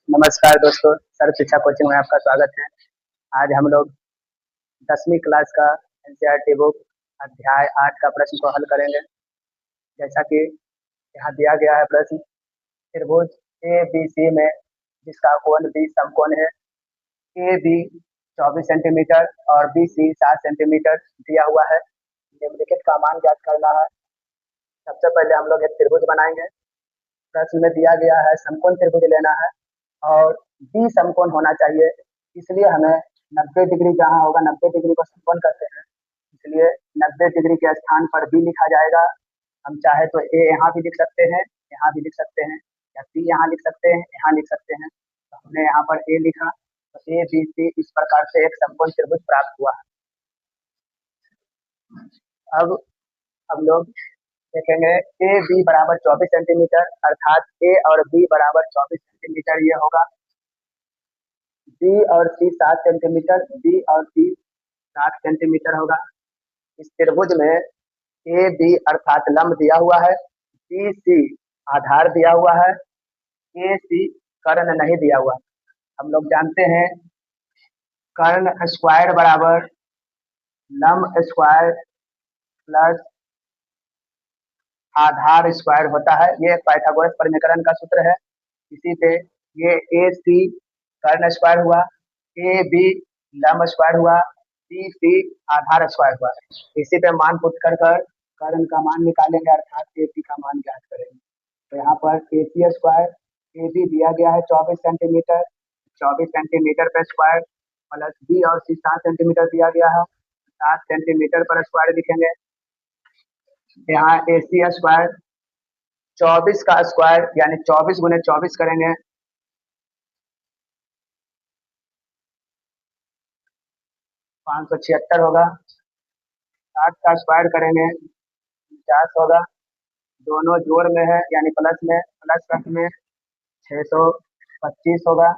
नमस्कार दोस्तों, सर्व शिक्षा कोचिंग में आपका स्वागत है। आज हम लोग 10वीं क्लास का एनसीईआरटी बुक अध्याय 8 का प्रश्न को हल करेंगे। जैसा कि यहाँ दिया गया है प्रश्न, त्रिभुज ए बी सी में जिसका कोण बी समकोण है, ए बी 24 सेंटीमीटर और बी सी 7 सेंटीमीटर दिया हुआ है। निम्नलिखित का मान ज्ञात करना है। सबसे पहले हम लोग एक त्रिभुज बनाएंगे। प्रश्न में दिया गया है समकोण त्रिभुज लेना है और बी समकोण होना चाहिए, इसलिए हमें 90 डिग्री जहाँ होगा 90 डिग्री को समकोण करते हैं, इसलिए 90 डिग्री के स्थान पर बी लिखा जाएगा। हम चाहे तो ए यहाँ भी लिख सकते हैं, यहाँ भी लिख सकते हैं, या सी यहाँ लिख सकते हैं, यहाँ लिख सकते हैं। तो हमने यहाँ पर ए लिखा, तो ए बी सी इस प्रकार से एक समकोण त्रिभुज प्राप्त हुआ है। अब हम लोग देखेंगे ए बी बराबर 24 सेंटीमीटर, अर्थात ए और बी बराबर 24 सेंटीमीटर ये होगा। बी और सी 7 सेंटीमीटर, बी और सी 7 सेंटीमीटर होगा। इस त्रिभुज में ए बी अर्थात लंब दिया हुआ है, बी सी आधार दिया हुआ है, ए सी कर्ण नहीं दिया हुआ। हम लोग जानते हैं कर्ण स्क्वायर बराबर लंब स्क्वायर प्लस आधार स्क्वायर होता है। ये पाइथागोरस समीकरण का सूत्र है। इसी से ये ए सी कर्ण स्क्वायर हुआ, ए बी लंब स्क्वायर हुआ, बी सी आधार स्क्वायर हुआ। इसी पे मान पुट कर कर्ण का मान निकालेंगे, अर्थात ए सी का मान ज्ञात करेंगे। तो यहाँ पर ए सी स्क्वायर ए बी दिया गया है 24 सेंटीमीटर, 24 सेंटीमीटर पे स्क्वायर प्लस बी और सी 7 सेंटीमीटर दिया गया है, 7 सेंटीमीटर पर स्क्वायर लिखेंगे। यहाँ ए सी स्क्वायर 24 का स्क्वायर यानी 24 गुने 24 करेंगे, 576 होगा। 60 का स्क्वायर करेंगे 50 होगा। दोनों जोड़ में है यानी प्लस में, प्लस प्लस में 625 होगा।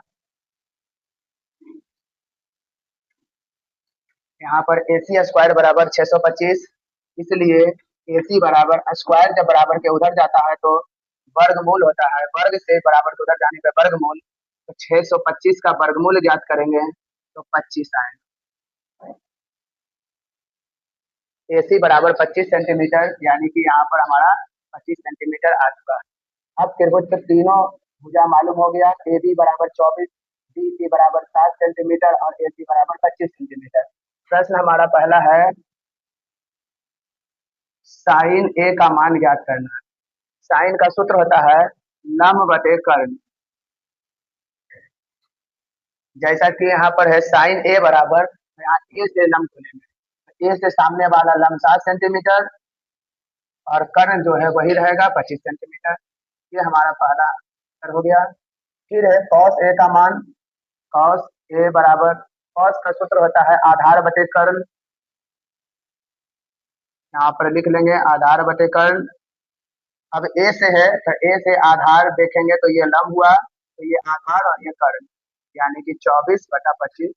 यहाँ पर ए सी स्क्वायर बराबर 625, इसलिए ए सी बराबर स्क्वायर जब बराबर के उधर जाता है तो वर्गमूल होता है, वर्ग से बराबर के उधर जाने पर वर्गमूल। तो 625 का वर्गमूल ज्ञात करेंगे तो 25 आएगा। ए सी बराबर 25 सेंटीमीटर, यानी कि यहाँ पर हमारा 25 सेंटीमीटर आ चुका है। अब त्रिभुज के तीनों भुजा मालूम हो गया, ए बी बराबर 24, बी सी बराबर 7 सेंटीमीटर और ए सी बराबर 25 सेंटीमीटर। प्रश्न हमारा पहला है साइन ए का मान ज्ञात करना। साइन का सूत्र होता है लंब बटे कर्ण। जैसा कि यहाँ पर है साइन ए बराबर, यहाँ ए से लंब खोलेंगे, ए से सामने वाला लंब 7 सेंटीमीटर और कर्ण जो है वही रहेगा 25 सेंटीमीटर। ये हमारा पहला उत्तर हो गया। फिर है कॉस ए का मान, कॉस ए बराबर, कॉस का सूत्र होता है आधार बटे कर्ण। यहाँ पर लिख लेंगे आधार बटे कर्ण। अब ए से है तो ए से आधार देखेंगे तो ये लंब हुआ, तो ये आधार और ये कर्ण, यानी कि 24 बटा 25।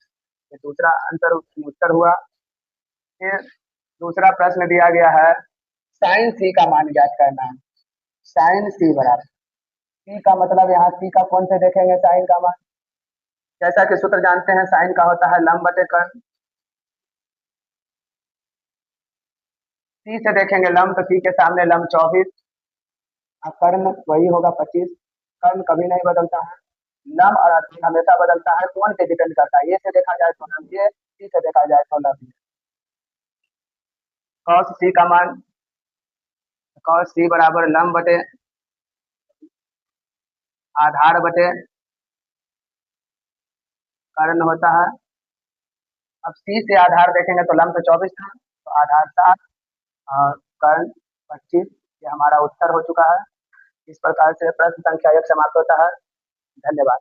ये दूसरा उत्तर हुआ। फिर दूसरा प्रश्न दिया गया है साइन सी का मान ज्ञात करना है। साइन सी बराबर, सी का मतलब यहाँ सी का कौन से देखेंगे साइन का मान, जैसा कि सूत्र जानते हैं साइन का होता है लंब बटे कर्ण। सी से देखेंगे लंब, तो सी के सामने लंब 24 और कर्ण वही होगा 25। कर्ण कभी नहीं बदलता है, लंब और अति हमेशा बदलता है, कौन पे डिपेंड करता है, ये से देखा जाए तो लंब ये, सी से देखा जाए तो लंब ये। कॉस सी का मान, कॉस सी बराबर लंब बटे आधार बटे कर्ण होता है। अब सी से आधार देखेंगे तो लंब तो 24 था, तो आधार 7 और कर्ण 25। ये हमारा उत्तर हो चुका है। इस प्रकार से प्रश्न संख्या 1 समाप्त होता है। धन्यवाद।